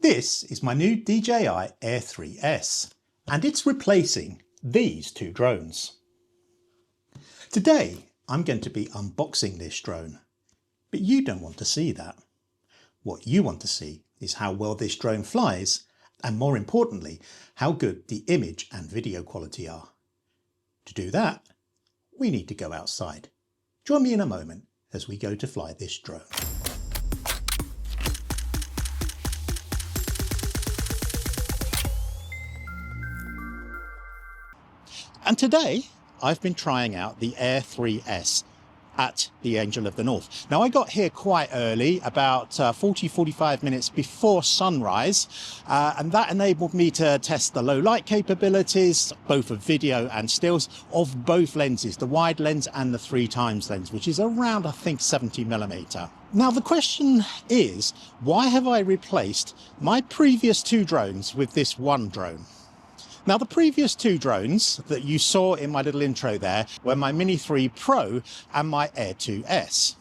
This is my new DJI Air 3S, and it's replacing these two drones. Today, I'm going to be unboxing this drone, but you don't want to see that. What you want to see is how well this drone flies, and more importantly, how good the image and video quality are. To do that, we need to go outside. Join me in a moment as we go to fly this drone. And today I've been trying out the Air 3S at the Angel of the North. Now I got here quite early, about 40-45 minutes before sunrise, and that enabled me to test the low light capabilities, both of video and stills, of both lenses, the wide lens and the 3x lens, which is around, I think, 70mm. Now the question is, why have I replaced my previous two drones with this one drone? Now, the previous two drones that you saw in my little intro there were my Mini 3 Pro and my Air 2S.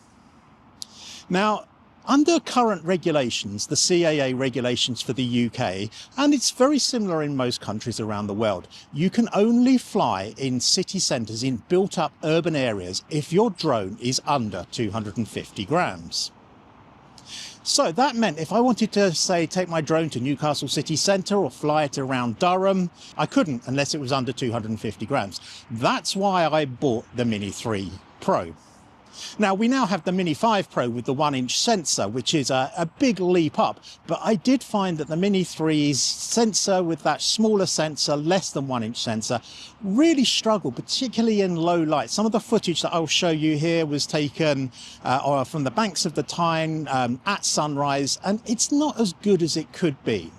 Now, under current regulations, the CAA regulations for the UK, and it's very similar in most countries around the world, you can only fly in city centres in built-up urban areas if your drone is under 250 grams. So that meant if I wanted to, say, take my drone to Newcastle city centre or fly it around Durham, I couldn't unless it was under 250 grams. That's why I bought the Mini 3 Pro. Now, we now have the Mini 5 Pro with the 1-inch sensor, which is a big leap up. But I did find that the Mini 3's sensor with that smaller sensor, less than 1-inch sensor, really struggled, particularly in low light. Some of the footage that I'll show you here was taken from the banks of the Tyne at sunrise, and it's not as good as it could be.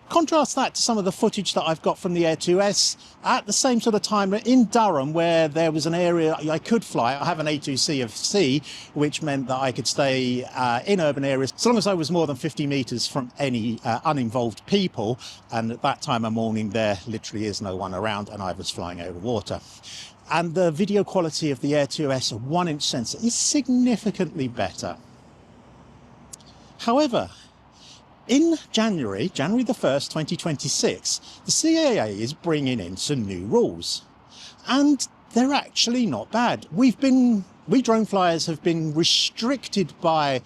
Contrast that to some of the footage that I've got from the Air 2S at the same sort of time in Durham, where there was an area I could fly. I have an A2C of C, which meant that I could stay in urban areas so long as I was more than 50 metres from any uninvolved people. And at that time of morning, there literally is no one around, and I was flying over water. And the video quality of the Air 2S 1-inch sensor is significantly better. However, in January the 1st, 2026, the CAA is bringing in some new rules, and they're actually not bad. We drone flyers have been restricted by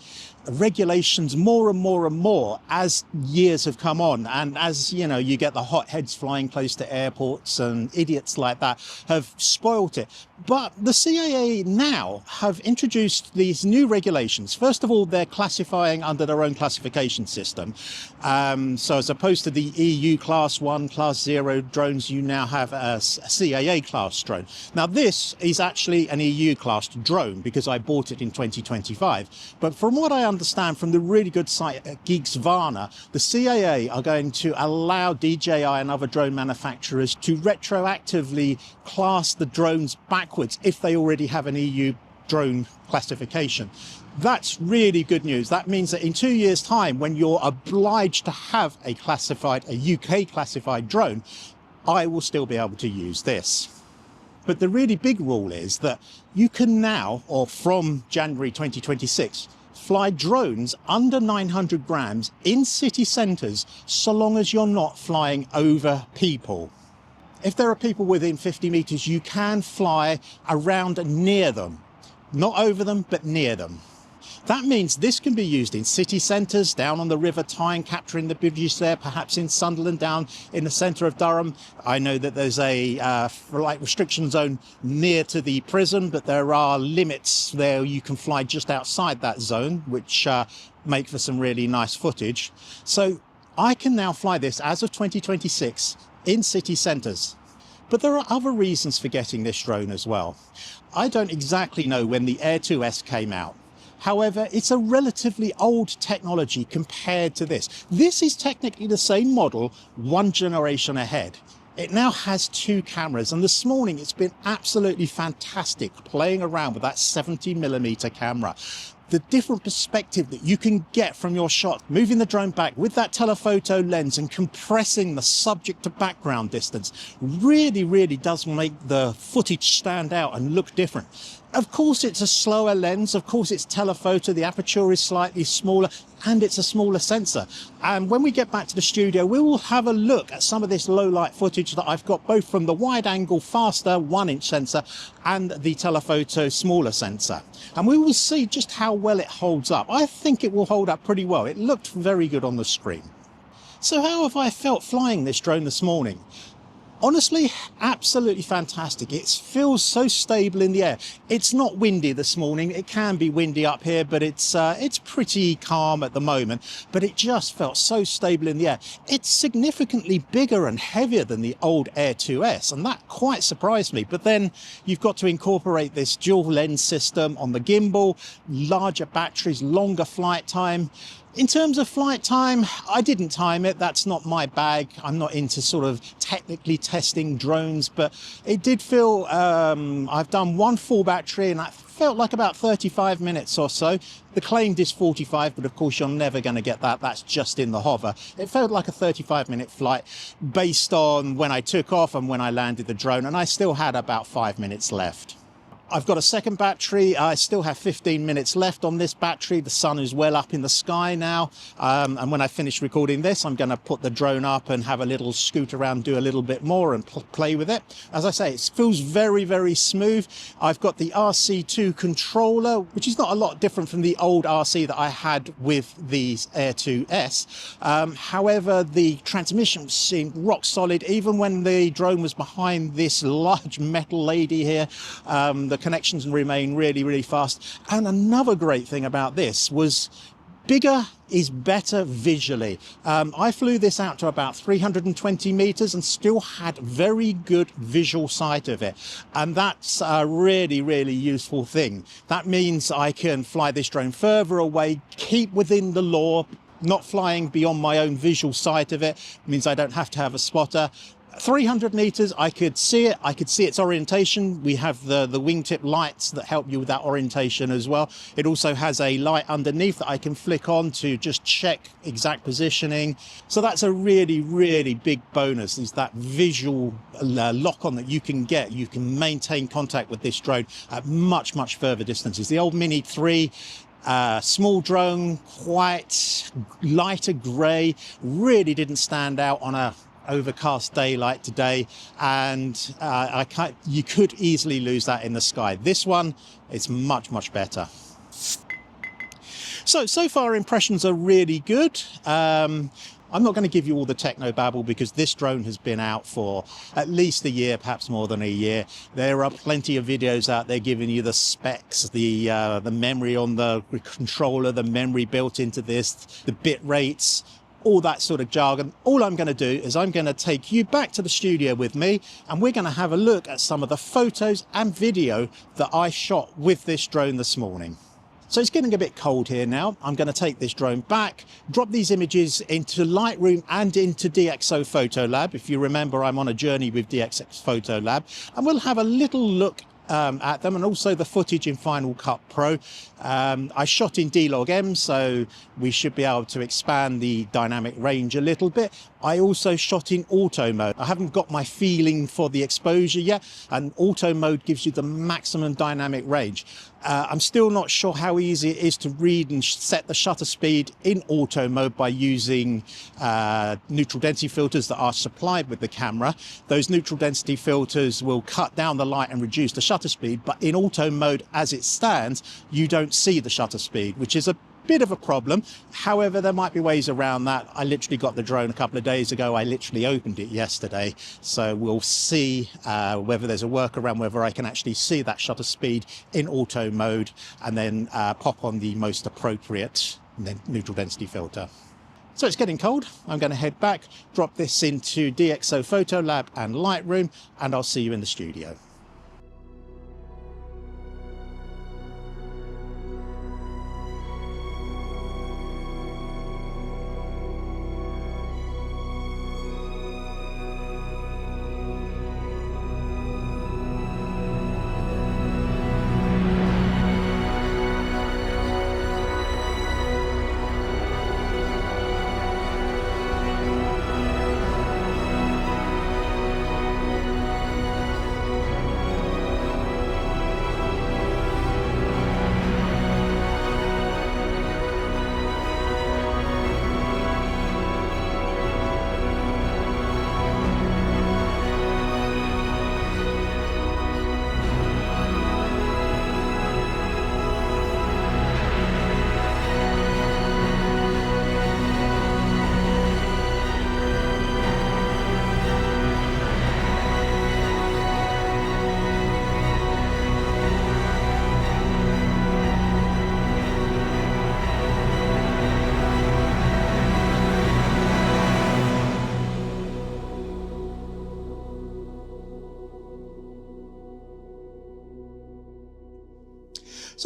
regulations more and more as years have come on, and as you know, you get the hotheads flying close to airports and idiots like that have spoilt it. But the CAA now have introduced these new regulations. First of all, they're classifying under their own classification system. So as opposed to the EU Class 1, Class 0 drones, you now have a CAA class drone. Now this is actually an EU classed drone because I bought it in 2025. But from what I understand from the really good site Geeksvana, the CAA are going to allow DJI and other drone manufacturers to retroactively class the drones backwards if they already have an EU drone classification. That's really good news. That means that in 2 years' time, when you're obliged to have a UK classified drone, I will still be able to use this. But the really big rule is that you can now, or from January 2026, fly drones under 900 grams in city centres so long as you're not flying over people. If there are people within 50 metres, you can fly around near them. Not over them, but near them. That means this can be used in city centres, down on the River Tyne, capturing the bridges there, perhaps in Sunderland, down in the centre of Durham. I know that there's a restriction zone near to the prison, but there are limits there. You can fly just outside that zone, which make for some really nice footage. So I can now fly this as of 2026 in city centres. But there are other reasons for getting this drone as well. I don't exactly know when the Air 2S came out. However, it's a relatively old technology compared to this. This is technically the same model, one generation ahead. It now has two cameras, and this morning it's been absolutely fantastic playing around with that 70mm camera. The different perspective that you can get from your shot, moving the drone back with that telephoto lens and compressing the subject to background distance really does make the footage stand out and look different. Of course, it's a slower lens. Of course, it's telephoto. The aperture is slightly smaller and it's a smaller sensor. And when we get back to the studio, we will have a look at some of this low light footage that I've got both from the wide angle faster 1-inch sensor and the telephoto smaller sensor. And we will see just how well it holds up. I think it will hold up pretty well. It looked very good on the screen. So how have I felt flying this drone this morning? Honestly, absolutely fantastic. It feels so stable in the air. It's not windy this morning. It can be windy up here, but it's pretty calm at the moment. But it just felt so stable in the air. It's significantly bigger and heavier than the old Air 2S, and that quite surprised me. But then you've got to incorporate this dual lens system on the gimbal, larger batteries, longer flight time. In terms of flight time, I didn't time it. That's not my bag. I'm not into sort of technically testing drones, but it did feel, I've done one full battery and that felt like about 35 minutes or so. The claimed is 45, but of course you're never going to get that. That's just in the hover. It felt like a 35-minute flight based on when I took off and when I landed the drone, and I still had about 5 minutes left. I've got a second battery. I still have 15 minutes left on this battery. The sun is well up in the sky now. And when I finish recording this, I'm going to put the drone up and have a little scoot around, do a little bit more and play with it. As I say, it feels very, very smooth. I've got the RC2 controller, which is not a lot different from the old RC that I had with the Air 2S. However, the transmission seemed rock solid. Even when the drone was behind this large metal lady here, the connections remain really, really fast. And another great thing about this was bigger is better visually. I flew this out to about 320 meters and still had very good visual sight of it. And that's a really, really useful thing. That means I can fly this drone further away, keep within the law, not flying beyond my own visual sight of it. It means I don't have to have a spotter. 300 meters, I could see it. I could see its orientation. We have the wingtip lights that help you with that orientation as well. It also has a light underneath that I can flick on to just check exact positioning. So that's a really, really big bonus, is that visual lock on that you can get. You can maintain contact with this drone at much, much further distances. The old Mini 3, small drone, quite lighter grey, really didn't stand out on a overcast day like today, and you could easily lose that in the sky. This one is much, much better. So far impressions are really good. I'm not going to give you all the techno babble because this drone has been out for at least a year, perhaps more than a year. There are plenty of videos out there giving you the specs, the memory on the controller, the memory built into this, the bit rates, all that sort of jargon. All I'm going to do is I'm going to take you back to the studio with me, and we're going to have a look at some of the photos and video that I shot with this drone this morning. So it's getting a bit cold here now. I'm going to take this drone back, drop these images into Lightroom and into DXO PhotoLab. If you remember, I'm on a journey with DXO PhotoLab, and we'll have a little look at them, and also the footage in Final Cut Pro. I shot in D-Log-M, so we should be able to expand the dynamic range a little bit. I also shot in auto mode. I haven't got my feeling for the exposure yet, and auto mode gives you the maximum dynamic range. I'm still not sure how easy it is to read and set the shutter speed in auto mode by using neutral density filters that are supplied with the camera. Those neutral density filters will cut down the light and reduce the shutter speed, but in auto mode as it stands, you don't see the shutter speed, which is a bit of a problem. However, there might be ways around that. I literally got the drone a couple of days ago. I literally opened it yesterday, so we'll see whether there's a workaround, whether I can actually see that shutter speed in auto mode and then pop on the most appropriate neutral density filter. So it's getting cold. I'm going to head back, drop this into DXO PhotoLab and Lightroom, and I'll see you in the studio.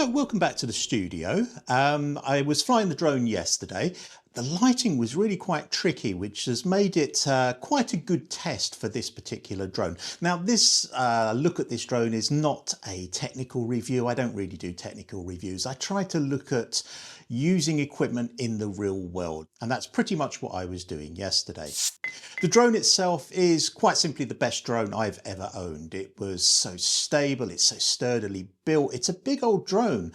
So welcome back to the studio. I was flying the drone yesterday. The lighting was really quite tricky, which has made it quite a good test for this particular drone. Now this look at this drone is not a technical review. I don't really do technical reviews. I try to look at using equipment in the real world, and that's pretty much what I was doing yesterday. The drone itself is quite simply the best drone I've ever owned. It was so stable, it's so sturdily built. It's a big old drone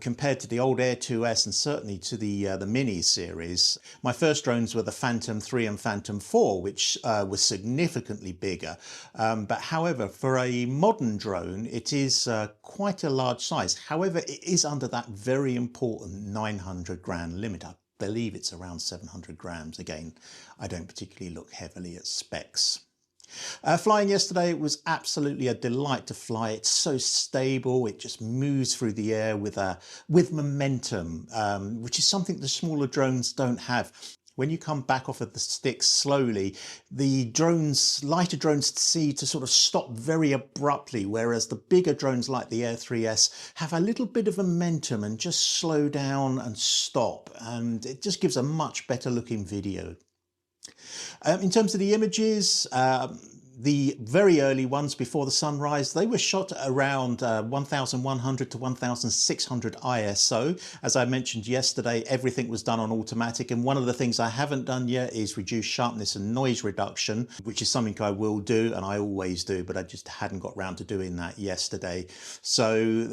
compared to the old Air 2S and certainly to the Mini series. My first drones were the Phantom 3 and Phantom 4, which were significantly bigger. But however, for a modern drone, it is quite a large size. However, it is under that very important 900 gram limit. I believe it's around 700 grams. Again, I don't particularly look heavily at specs. Flying yesterday, it was absolutely a delight to fly. It's so stable, it just moves through the air with momentum, which is something the smaller drones don't have. When you come back off of the stick slowly, the lighter drones seem to sort of stop very abruptly, whereas the bigger drones like the Air 3S have a little bit of momentum and just slow down and stop, and it just gives a much better looking video. In terms of the images, the very early ones before the sunrise, they were shot at around 1100 to 1600 ISO. As I mentioned yesterday, everything was done on automatic, and one of the things I haven't done yet is reduce sharpness and noise reduction, which is something I will do, and I always do, but I just hadn't got round to doing that yesterday. So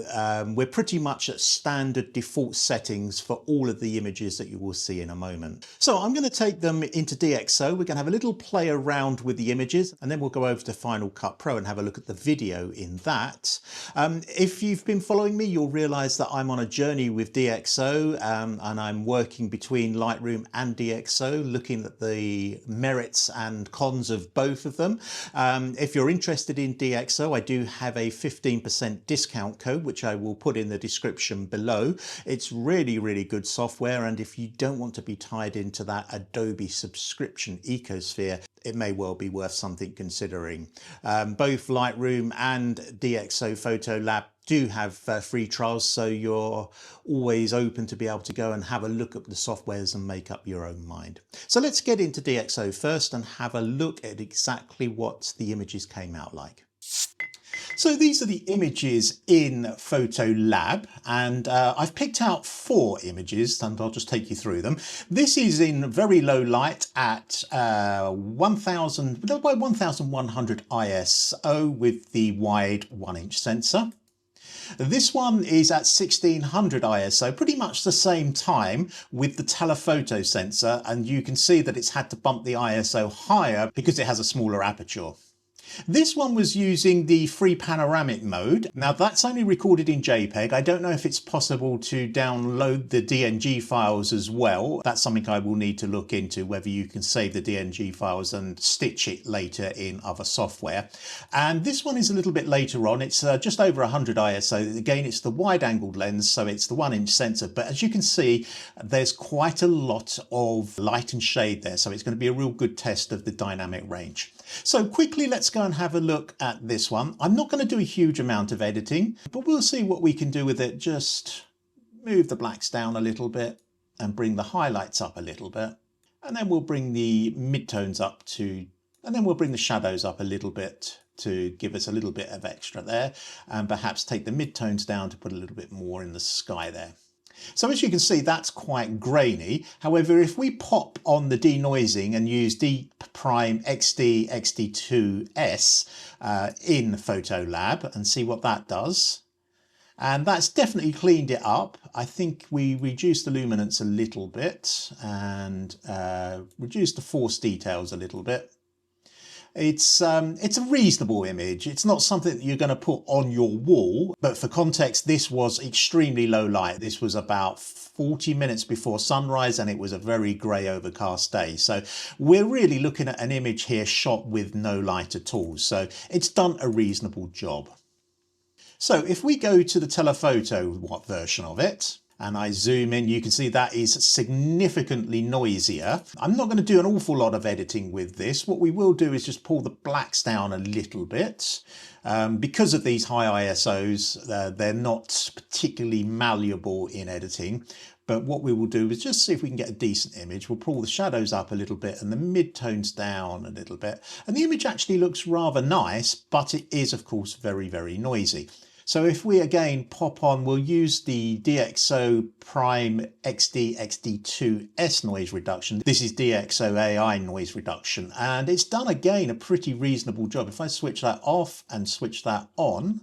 we're pretty much at standard default settings for all of the images that you will see in a moment. So I'm going to take them into DXO. We're going to have a little play around with the images, and then we'll go over to Final Cut Pro and have a look at the video in that. If you've been following me, you'll realize that I'm on a journey with DXO, and I'm working between Lightroom and DXO, looking at the merits and cons of both of them. If you're interested in DXO, I do have a 15% discount code, which I will put in the description below. It's really, really good software, and if you don't want to be tied into that Adobe subscription ecosphere, it may well be worth something considering. Both Lightroom and DXO PhotoLab do have free trials, so you're always open to be able to go and have a look at the softwares and make up your own mind. So let's get into DXO first and have a look at exactly what the images came out like. So these are the images in PhotoLab, and I've picked out 4 images, and I'll just take you through them. This is in very low light at 1000 by 1100 ISO with the wide 1-inch sensor. This one is at 1600 ISO, pretty much the same time with the telephoto sensor, and you can see that it's had to bump the ISO higher because it has a smaller aperture. This one was using the free panoramic mode. Now that's only recorded in JPEG. I don't know if it's possible to download the DNG files as well. That's something I will need to look into, whether you can save the DNG files and stitch it later in other software. And this one is a little bit later on. It's just over 100 ISO. Again, it's the wide angled lens, so it's the 1-inch sensor. But as you can see, there's quite a lot of light and shade there. So it's going to be a real good test of the dynamic range. So quickly, let's go and have a look at this one. I'm not going to do a huge amount of editing, but we'll see what we can do with it. Just move the blacks down a little bit and bring the highlights up a little bit. And then we'll bring the midtones up and then we'll bring the shadows up a little bit to give us a little bit of extra there. And perhaps take the midtones down to put a little bit more in the sky there. So as you can see, that's quite grainy. However, if we pop on the denoising and use D' XD XD2S in PhotoLab and see what that does, and that's definitely cleaned it up. I think we reduced the luminance a little bit and reduced the force details a little bit. It's a reasonable image. It's not something that you're going to put on your wall, but for context, this was extremely low light. This was about 40 minutes before sunrise, and it was a very grey overcast day. So we're really looking at an image here shot with no light at all. So it's done a reasonable job. So if we go to the telephoto version of it, and I zoom in, you can see that is significantly noisier. I'm not going to do an awful lot of editing with this. What we will do is just pull the blacks down a little bit. Because of these high ISOs, they're not particularly malleable in editing. But what we will do is just see if we can get a decent image. We'll pull the shadows up a little bit and the mid-tones down a little bit. And the image actually looks rather nice, but it is, of course, very, very noisy. So if we again pop on, we'll use the DXO Prime XD XD2S noise reduction. This is DXO AI noise reduction, and it's done again a pretty reasonable job. If I switch that off and switch that on,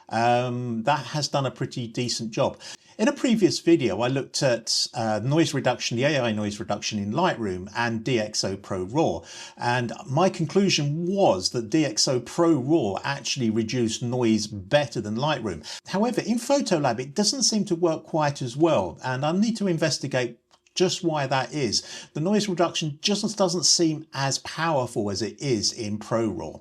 that has done a pretty decent job. In a previous video, I looked at noise reduction, the AI noise reduction in Lightroom and DXO Pro RAW. And my conclusion was that DXO Pro RAW actually reduced noise better than Lightroom. However, in PhotoLab, it doesn't seem to work quite as well. And I need to investigate just why that is. The noise reduction just doesn't seem as powerful as it is in Pro RAW.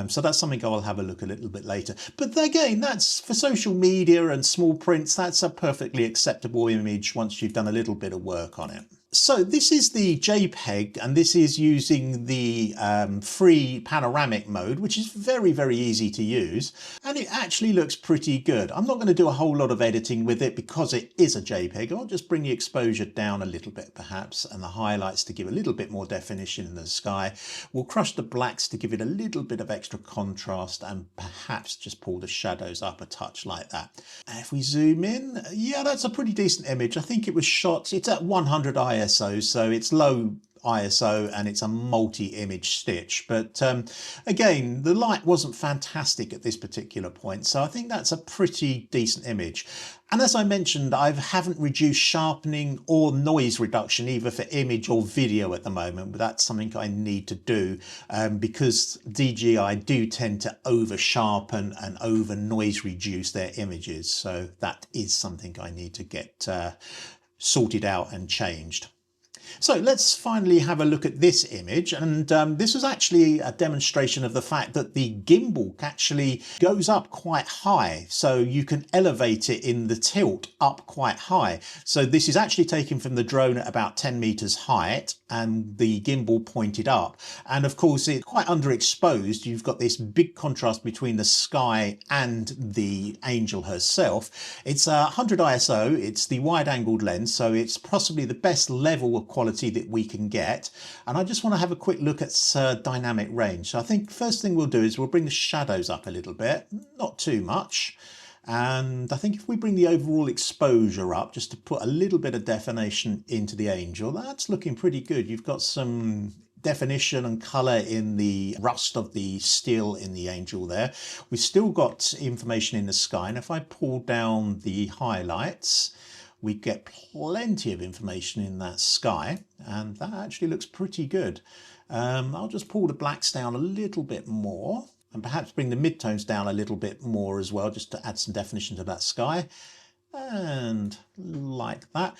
So that's something I'll have a look a little bit later. But again, that's for social media and small prints, that's a perfectly acceptable image once you've done a little bit of work on it. So this is the JPEG, and this is using the free panoramic mode, which is very, very easy to use. And it actually looks pretty good. I'm not going to do a whole lot of editing with it because it is a JPEG. I'll just bring the exposure down a little bit perhaps, and the highlights to give a little bit more definition in the sky. We'll crush the blacks to give it a little bit of extra contrast, and perhaps just pull the shadows up a touch like that. And if we zoom in, yeah, that's a pretty decent image. I think it was shot, it's at 100 ISO, so it's low ISO and it's a multi-image stitch. But again, the light wasn't fantastic at this particular point, so I think that's a pretty decent image. And as I mentioned, I haven't reduced sharpening or noise reduction either for image or video at the moment, but that's something I need to do because DJI do tend to over sharpen and over noise reduce their images. So that is something I need to get sorted out and changed. So let's finally have a look at this image, and this was actually a demonstration of the fact that the gimbal actually goes up quite high, so you can elevate it in the tilt up quite high. So this is actually taken from the drone at about 10 meters height and the gimbal pointed up, and of course it's quite underexposed. You've got this big contrast between the sky and the angel herself. It's 100 ISO, it's the wide-angled lens, so it's possibly the best level of quality that we can get. And I just want to have a quick look at dynamic range. So I think first thing we'll do is we'll bring the shadows up a little bit, not too much. And I think if we bring the overall exposure up just to put a little bit of definition into the angel, that's looking pretty good. You've got some definition and color in the rust of the steel in the angel there. We've still got information in the sky, and if I pull down the highlights, we get plenty of information in that sky, and that actually looks pretty good. I'll just pull the blacks down a little bit more and perhaps bring the midtones down a little bit more as well, just to add some definition to that sky, and like that.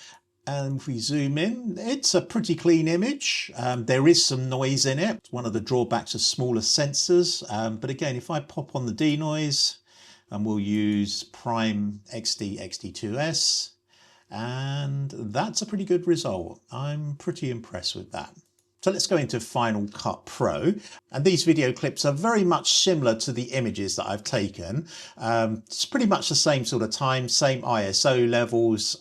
And if we zoom in, it's a pretty clean image. There is some noise in it. It's one of the drawbacks of smaller sensors. But again, if I pop on the denoise, and we'll use Prime XD XD2S, and that's a pretty good result. I'm pretty impressed with that. So let's go into Final Cut Pro, and these video clips are very much similar to the images that I've taken. It's pretty much the same sort of time, same ISO levels.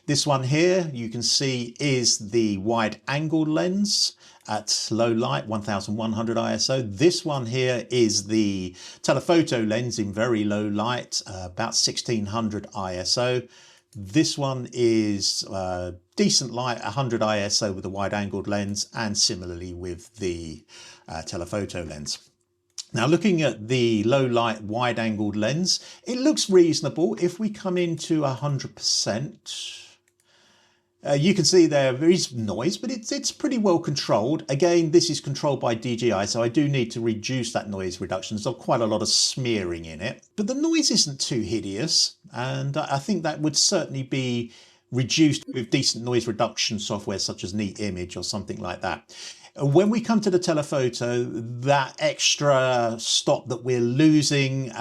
This one here you can see is the wide angle lens at low light, 1100 ISO. This one here is the telephoto lens in very low light, about 1600 ISO. This one is decent light, 100 ISO with a wide-angled lens, and similarly with the telephoto lens. Now looking at the low light wide-angled lens, it looks reasonable. If we come into 100%, you can see there is noise, but it's pretty well controlled. Again, this is controlled by DJI, so I do need to reduce that noise reduction. There's quite a lot of smearing in it, but the noise isn't too hideous, and I think that would certainly be reduced with decent noise reduction software such as Neat Image or something like that. When we come to the telephoto, that extra stop that we're losing,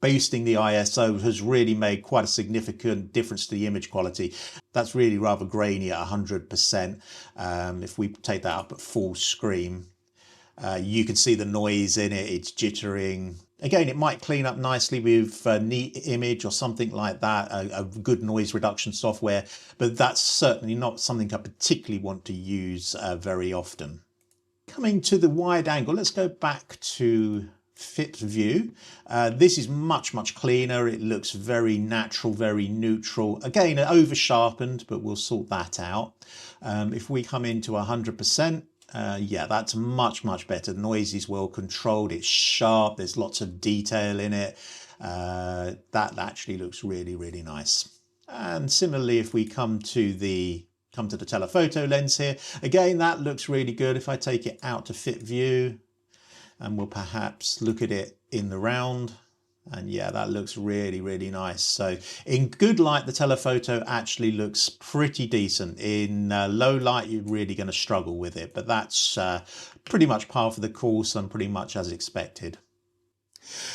boosting the ISO has really made quite a significant difference to the image quality. That's really rather grainy at 100%. If we take that up at full screen, you can see the noise in it, it's jittering. Again, it might clean up nicely with Neat Image or something like that, a good noise reduction software, but that's certainly not something I particularly want to use very often. Coming to the wide angle, let's go back to fit view. This is much cleaner. It looks very natural, very neutral. Again, over sharpened, but we'll sort that out. If we come into 100%, yeah, that's much better. The noise is well controlled, it's sharp, there's lots of detail in it. That actually looks really nice. And similarly, if we come to the telephoto lens here, again, that looks really good. If I take it out to fit view, and we'll perhaps look at it in the round, and yeah, that looks really nice. So in good light, the telephoto actually looks pretty decent. In low light, you're really going to struggle with it, but that's pretty much par for the course and pretty much as expected.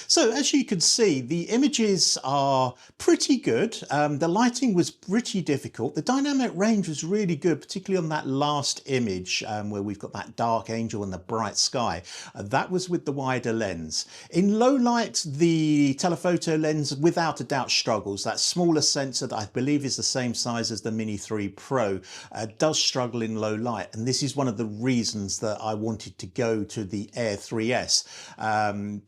So as you can see, the images are pretty good. The lighting was pretty difficult. The dynamic range was really good, particularly on that last image where we've got that dark angel and the bright sky. That was with the wider lens. In low light, the telephoto lens without a doubt struggles. That smaller sensor that I believe is the same size as the Mini 3 Pro does struggle in low light. And this is one of the reasons that I wanted to go to the Air 3S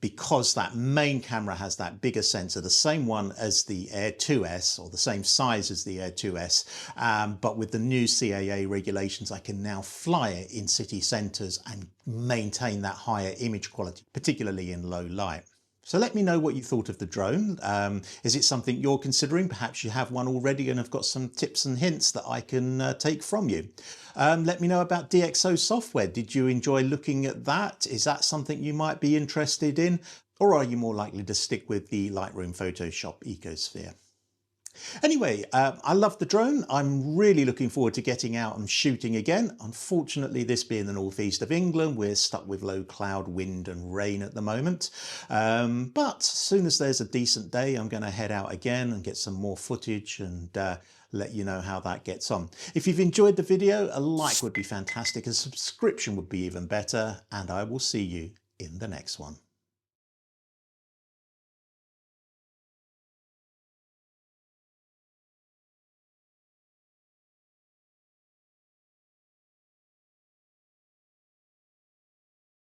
because that main camera has that bigger sensor, the same one as the Air 2S, or the same size as the Air 2S, but with the new CAA regulations I can now fly it in city centres and maintain that higher image quality, particularly in low light. So let me know what you thought of the drone. Is it something you're considering? Perhaps you have one already and have got some tips and hints that I can take from you. Let me know about DXO software. Did you enjoy looking at that? Is that something you might be interested in? Or are you more likely to stick with the Lightroom Photoshop ecosphere? Anyway, I love the drone. I'm really looking forward to getting out and shooting again. Unfortunately, this being the northeast of England, we're stuck with low cloud, wind and rain at the moment. But as soon as there's a decent day, I'm going to head out again and get some more footage and let you know how that gets on. If you've enjoyed the video, a like would be fantastic. A subscription would be even better. And I will see you in the next one.